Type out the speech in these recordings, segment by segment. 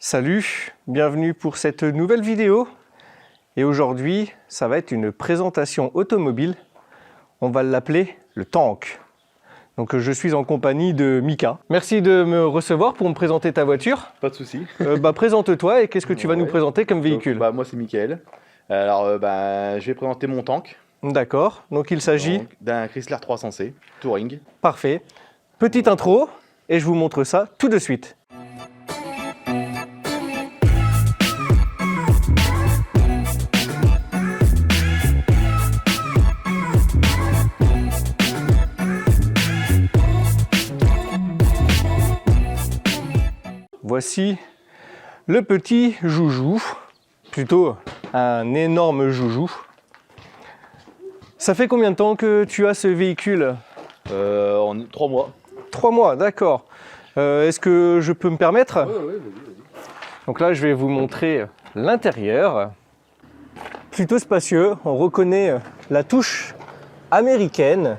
Salut, bienvenue pour cette nouvelle vidéo. Et aujourd'hui, ça va être une présentation automobile. On va l'appeler le Tank. Donc je suis en compagnie de Mika. Merci de me recevoir pour me présenter ta voiture. Pas de souci. Présente-toi et qu'est-ce que tu vas nous présenter comme véhicule? Moi c'est Mickaël. Alors je vais présenter mon Tank. D'accord, donc il s'agit d'un Chrysler 300C Touring. Parfait. Petite intro et je vous montre ça tout de suite. Voici le petit joujou, plutôt un énorme joujou. Ça fait combien de temps que tu as ce véhicule? En 3 mois. 3 mois, d'accord. Est-ce que je peux me permettre? Oui, vas-y. Donc là, je vais vous montrer l'intérieur. Plutôt spacieux, on reconnaît la touche américaine.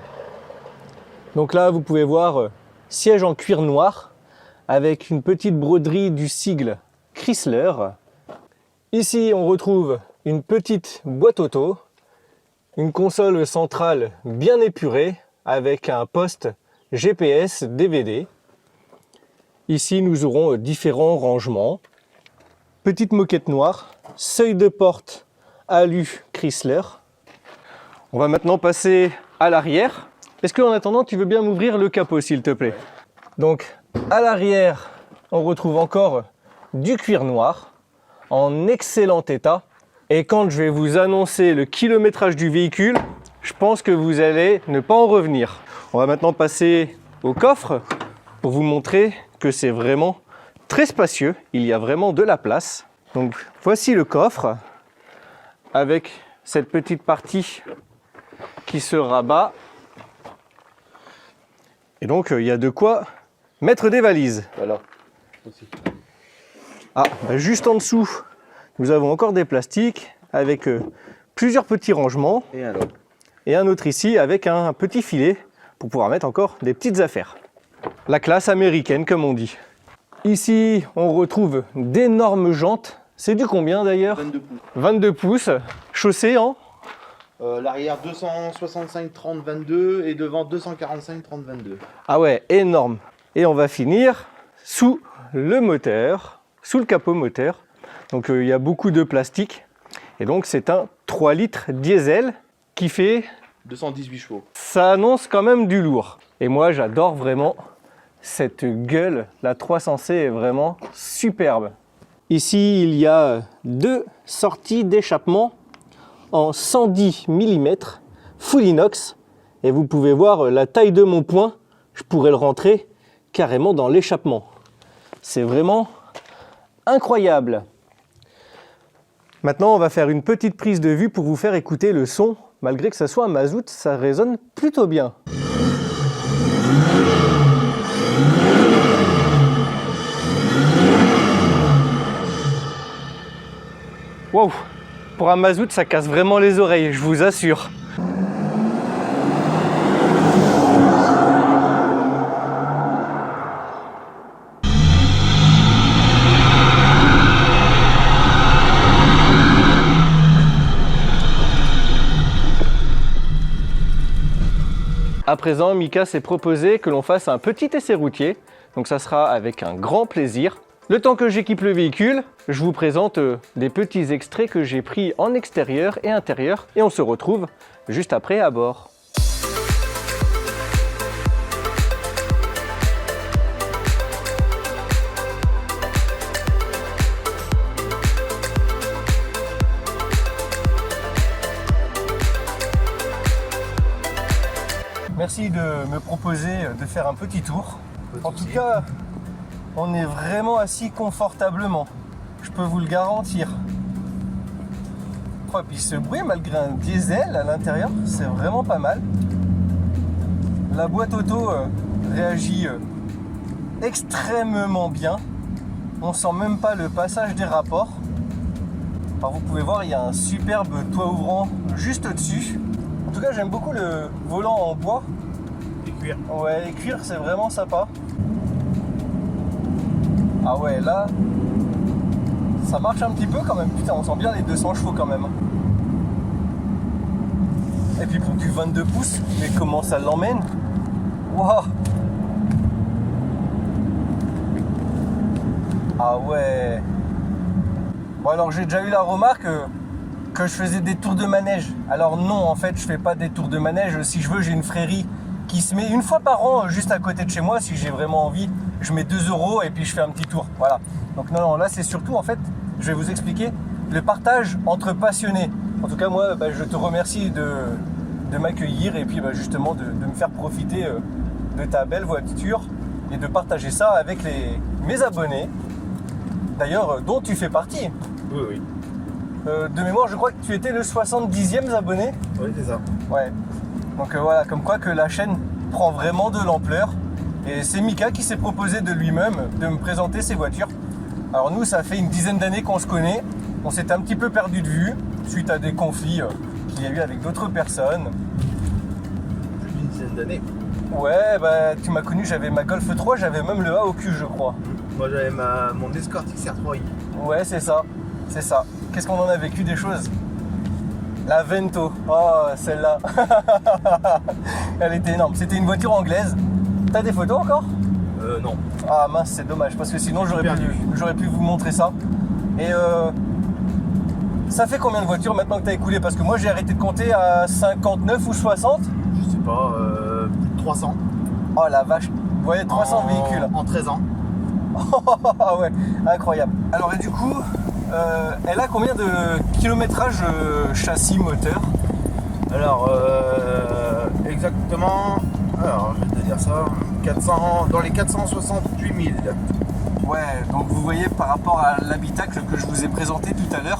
Donc là, vous pouvez voir siège en cuir noir avec une petite broderie du sigle Chrysler. Ici, on retrouve une petite boîte auto, une console centrale bien épurée avec un poste GPS DVD. Ici, nous aurons différents rangements. Petite moquette noire, seuil de porte alu Chrysler. On va maintenant passer à l'arrière. Est-ce qu'en attendant, tu veux bien m'ouvrir le capot, s'il te plaît? Donc, à l'arrière, on retrouve encore du cuir noir en excellent état. Et quand je vais vous annoncer le kilométrage du véhicule, je pense que vous allez ne pas en revenir. On va maintenant passer au coffre pour vous montrer que c'est vraiment très spacieux. Il y a vraiment de la place. Donc voici le coffre avec cette petite partie qui se rabat. Et donc il y a de quoi mettre des valises. Voilà. Aussi. Juste en dessous, nous avons encore des plastiques avec plusieurs petits rangements. Et un autre ici avec un petit filet pour pouvoir mettre encore des petites affaires. La classe américaine, comme on dit. Ici, on retrouve d'énormes jantes. C'est du combien d'ailleurs? 22 pouces. 22 pouces, chaussée en l'arrière 265/30/22 et devant 245/30/22. Ah ouais, énorme. Et on va finir sous le moteur, sous le capot moteur. Donc il y a beaucoup de plastique. Et donc c'est un 3 litres diesel qui fait 218 chevaux. Ça annonce quand même du lourd. Et moi j'adore vraiment cette gueule. La 300C est vraiment superbe. Ici il y a 2 sorties d'échappement en 110 mm full inox. Et vous pouvez voir la taille de mon poing. Je pourrais le rentrer carrément dans l'échappement. C'est vraiment incroyable. Maintenant, on va faire une petite prise de vue pour vous faire écouter le son. Malgré que ça soit un mazout, ça résonne plutôt bien. Wow! Pour un mazout, ça casse vraiment les oreilles, je vous assure. À présent, Mika s'est proposé que l'on fasse un petit essai routier, donc ça sera avec un grand plaisir. Le temps que j'équipe le véhicule, je vous présente des petits extraits que j'ai pris en extérieur et intérieur et on se retrouve juste après à bord. Merci de me proposer de faire un petit tour. En tout cas, on est vraiment assis confortablement. Je peux vous le garantir. Et puis ce bruit, malgré un diesel à l'intérieur, c'est vraiment pas mal. La boîte auto réagit extrêmement bien. On sent même pas le passage des rapports. Alors vous pouvez voir, il y a un superbe toit ouvrant juste au-dessus. En tout cas, j'aime beaucoup le volant en bois. Et cuir. Ouais, les cuirs, c'est vraiment sympa. Ah ouais, là, ça marche un petit peu quand même. Putain, on sent bien les 200 chevaux quand même. Et puis pour du 22 pouces, mais comment ça l'emmène? Waouh! Ah ouais. Bon alors j'ai déjà eu la remarque que je faisais des tours de manège. Alors non, en fait je fais pas des tours de manège. Si je veux, j'ai une frérie qui se met une fois par an juste à côté de chez moi. Si j'ai vraiment envie, je mets 2 € et puis je fais un petit tour. Voilà. Donc non, là c'est surtout en fait, je vais vous expliquer, le partage entre passionnés. En tout cas moi, je te remercie de m'accueillir et puis justement de me faire profiter de ta belle voiture et de partager ça avec mes abonnés. D'ailleurs, dont tu fais partie. Oui. De mémoire, je crois que tu étais le 70e abonné. Oui, c'est ça. Ouais. Donc voilà, comme quoi que la chaîne prend vraiment de l'ampleur. Et c'est Mika qui s'est proposé de lui-même de me présenter ses voitures. Alors nous, ça fait une dizaine d'années qu'on se connaît. On s'était un petit peu perdu de vue suite à des conflits qu'il y a eu avec d'autres personnes. Plus d'une dizaine d'années. Ouais, tu m'as connu, j'avais ma Golf 3, j'avais même le A au cul, je crois. Moi, j'avais mon Escort XR3i. Ouais, c'est ça. C'est ça. Qu'est-ce qu'on en a vécu des choses? La Vento. Oh, celle-là. Elle était énorme. C'était une voiture anglaise. T'as des photos encore? Non. Ah mince, c'est dommage parce que sinon j'aurais pu vous montrer ça. Et ça fait combien de voitures maintenant que t'as écoulé? Parce que moi j'ai arrêté de compter à 59 ou 60. Je sais pas, plus de 300. Oh la vache. Vous voyez, 300 véhicules. En 13 ans. Ah ouais, incroyable. Alors et du coup, elle a combien de kilométrage châssis moteur? Alors, exactement, alors je vais te dire ça, 400, dans les 468 000. Ouais, donc vous voyez par rapport à l'habitacle que je vous ai présenté tout à l'heure,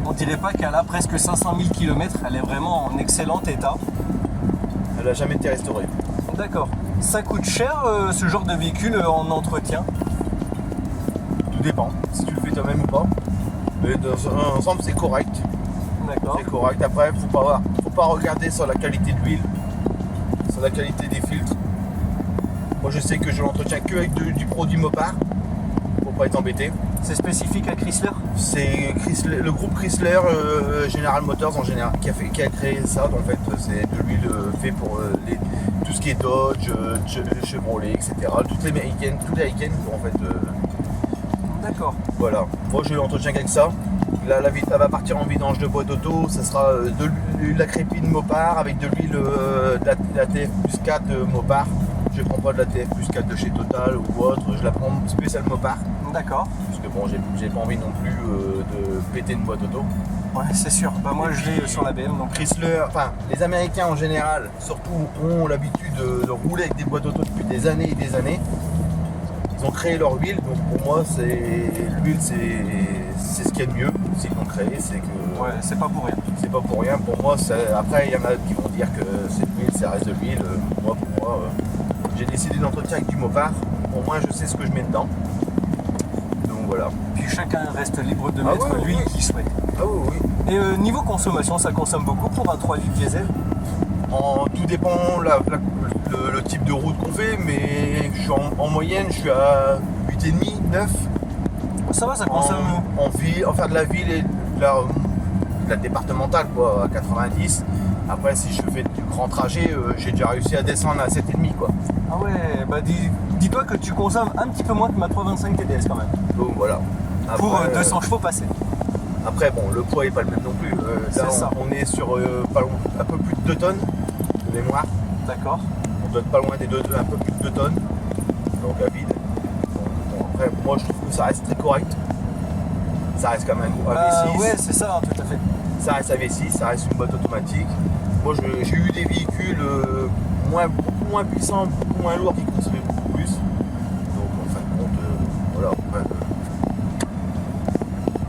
on dirait pas qu'elle a presque 500 000 km, elle est vraiment en excellent état. Elle n'a jamais été restaurée. D'accord. Ça coûte cher ce genre de véhicule en entretien? Tout dépend, si tu le fais toi-même ou pas. Mais dans l'ensemble, c'est correct. D'accord. C'est correct. Après, faut pas regarder sur la qualité de l'huile, sur la qualité des filtres. Moi, je sais que je l'entretiens que avec du produit Mopar, pour pas être embêté. C'est spécifique à Chrysler? C'est le groupe Chrysler General Motors en général qui a créé ça. En fait, c'est de l'huile fait pour tout ce qui est Dodge, Chevrolet, etc. Toutes les américaines en fait. D'accord. Voilà. Moi, je l'entretiens qu'avec ça. Là, elle va partir en vidange de boîte auto. Ça sera de la crépine Mopar avec de l'huile de la TF plus 4 Mopar. Je ne prends pas de la TF plus 4 de chez Total ou autre. Je la prends spéciale Mopar. D'accord. Parce que bon, j'ai pas envie non plus de péter une boîte auto. Ouais, c'est sûr. Moi, je l'ai sur la BM. Donc Chrysler, enfin, les Américains en général, surtout, ont l'habitude de rouler avec des boîtes auto depuis des années et des années. Ils ont créé leur huile, donc pour moi, l'huile, c'est ce qu'il y a de mieux. C'est qu'ils l'ont créé, c'est que. ouais, c'est pas pour rien. C'est pas pour rien. Pour moi, après, il y en a qui vont dire que cette huile, ça reste de l'huile. Pour moi, j'ai décidé d'entretien avec du Mopar. Au moins, je sais ce que je mets dedans. Donc voilà. Puis chacun reste libre de mettre oui, l'huile oui. qu'il souhaite. Ah oui, oui. Et niveau consommation, ça consomme beaucoup pour un 3 litres diesel? Tout dépend le type de route qu'on fait, mais je suis en moyenne, je suis à 8,5, 9. Ça va, ça consomme. En faire de la ville et de la départementale, quoi, à 90. Après, si je fais du grand trajet, j'ai déjà réussi à descendre à 7,5, quoi. Ah ouais, dis-toi que tu consommes un petit peu moins que ma 325 TDS quand même. Donc voilà. Après, Pour 200 chevaux passés. Après, bon, le poids est pas le même non plus. Là, on est sur un peu plus de 2 tonnes de mémoire. D'accord. On doit être pas loin des un peu plus de 2 tonnes. Donc à vide. Bon, après, moi je trouve que ça reste très correct. Ça reste quand même un V6. Ouais, c'est ça, tout à fait. Ça reste un V6, ça reste une boîte automatique. Moi j'ai eu des véhicules beaucoup moins puissants, beaucoup moins lourds qui consommaient beaucoup plus. Donc en fin de compte, voilà.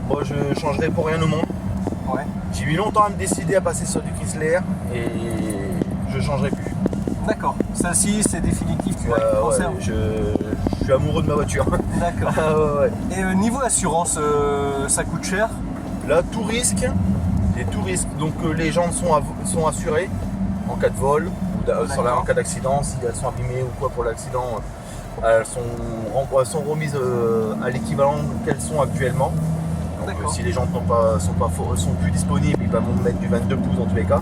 Moi je changerai pour rien au monde. Ouais. J'ai mis longtemps à me décider à passer sur du Chrysler et je changerai plus. D'accord. Ça ci c'est définitif, tu conserves. Je suis amoureux de ma voiture. D'accord. Ouais. Et niveau assurance, ça coûte cher? Là, tout risque. Donc les gens sont assurés en cas de vol ou en cas d'accident. Si elles sont abîmées ou quoi pour l'accident, elles sont remises à l'équivalent qu'elles sont actuellement. Donc si les jantes sont plus disponibles, il va me mettre du 22 pouces dans tous les cas.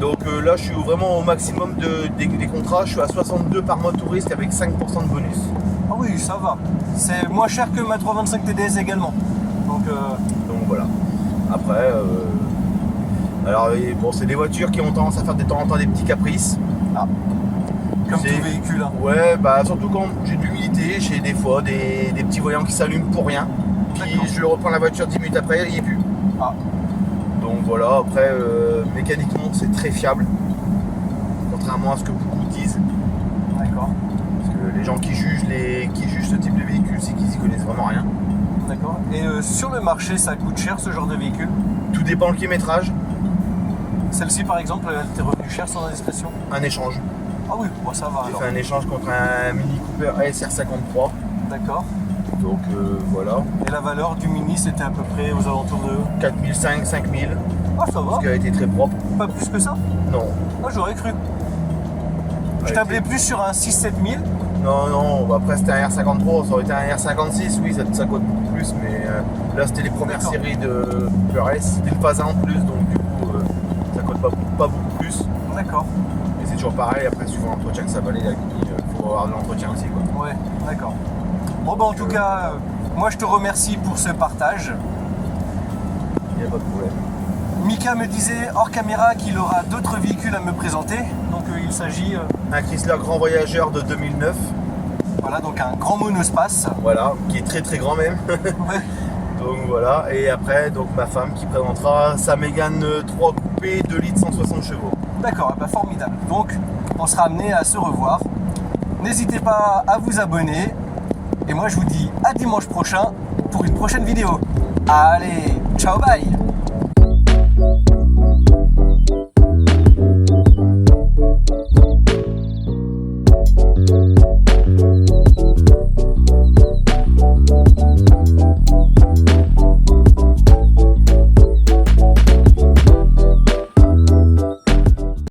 Donc là je suis vraiment au maximum des contrats, je suis à 62 par mois touriste avec 5% de bonus. Ah oui, ça va. C'est moins cher que ma 325 TDS également. Donc voilà. Après, alors bon, c'est des voitures qui ont tendance à faire de temps en temps des petits caprices. Ah. Comme tout véhicule. Hein. Ouais, bah surtout quand j'ai de l'humidité, j'ai des fois des petits voyants qui s'allument pour rien. Puis je reprends la voiture 10 minutes après, il n'y est plus. Ah. Donc voilà, après mécaniquement c'est très fiable. Contrairement à ce que beaucoup disent. D'accord. Parce que les gens qui jugent ce type de véhicule, c'est qu'ils y connaissent vraiment rien. D'accord. Et sur le marché, ça coûte cher ce genre de véhicule? Tout dépend le kilométrage. Celle-ci par exemple, elle t'est revenue cher sans indiscrétion? Un échange. Ah oui, bon, ça va. J'ai fait un échange contre un Mini Cooper ASR 53. D'accord. Donc voilà. Et la valeur du Mini, c'était à peu près aux alentours de 4500, 5000. Ah, ça va. Parce qu'elle a été très propre. Pas plus que ça? Non. Moi, j'aurais cru. Je tablais plus sur un 6-7 000. Non, bah après c'était un R53, ça aurait été un R56, oui, ça coûte beaucoup plus, mais là c'était les premières séries de PRS, c'était une phase 1 en plus, donc du coup ça coûte pas beaucoup plus. D'accord. Et c'est toujours pareil, après suivant l'entretien que ça valait, il faut avoir de l'entretien aussi, quoi. Ouais, d'accord. Bon bah en tout cas, moi je te remercie pour ce partage. Il n'y a pas de problème. Mika me disait hors caméra qu'il aura d'autres véhicules à me présenter, donc il s'agit... Un Chrysler Grand Voyageur de 2009. Voilà, donc un grand monospace. Voilà, qui est très très grand même. Ouais. Donc voilà, et après donc ma femme qui présentera sa Mégane 3 coupé 2 litres 160 chevaux. D'accord, bah formidable. Donc on sera amené à se revoir. N'hésitez pas à vous abonner. Et moi je vous dis à dimanche prochain pour une prochaine vidéo. Allez, ciao bye.